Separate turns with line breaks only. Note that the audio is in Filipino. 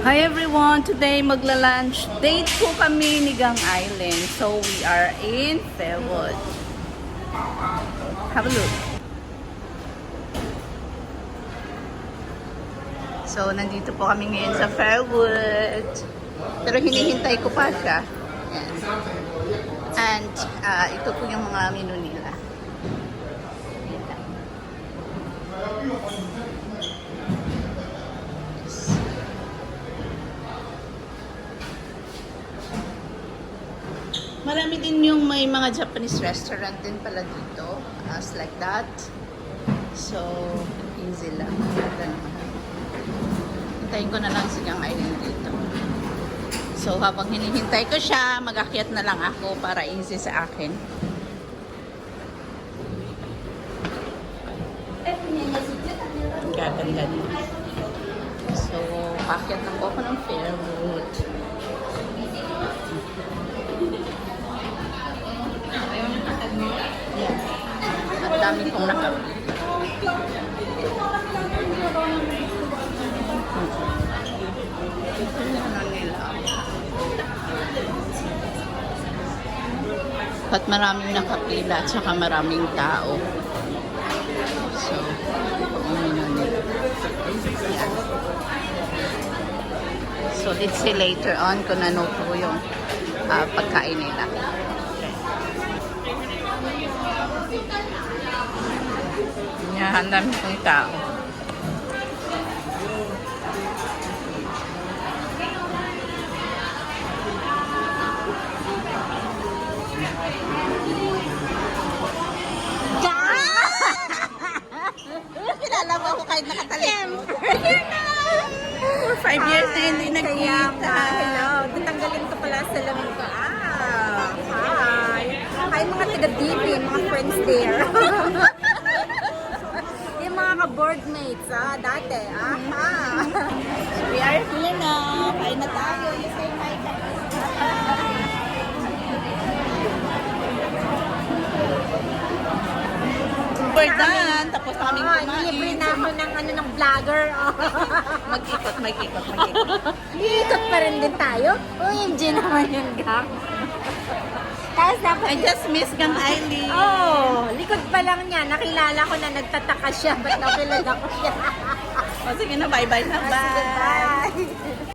Hi everyone! Today magla-lunch date po kami ni Gang Island. So we are in Fairwood. Have a look. So nandito po kami ngayon sa Fairwood. Pero hinihintay ko pa siya. Yan. And ito po yung mga menu nila. Marami din yung may mga Japanese restaurant din pala dito. As like that. So, easy lang. Hintayin ko na lang si Gang Island dito. So, habang hinihintay ko siya, mag-akyat na lang ako para easy sa akin. Ang gaganda niya. So, pakyat na po ako ng Fairwood. Yeah. Ang dami kong nakapit. At maraming nakapila at saka maraming tao. So, yeah. So, let's see later on kung ano po yung pagkain nila. Yan, ang dami pong tao. Kilala mo ako kahit nakatalikod. For 5 years na hindi nagkita.
Hello, tatanggalin ko pala sa lamin ko. Hi. Hi mga taga-DP, mga friends there. Yung mga ka-board mates, dati.
We are here now. Kain na tayo. You say hi. We're done. Tapos na kaming kumain.
Libre na ako ng vlogger.
Mag-ikot.
Ikot pa rin din tayo. OMG naman yung gang. Tapos
I just miss Gang Island.
Likod pa lang niya. Nakilala ko na nagtataka siya. Ba't nakilala ko siya?
O sige na, bye-bye na.
Bye.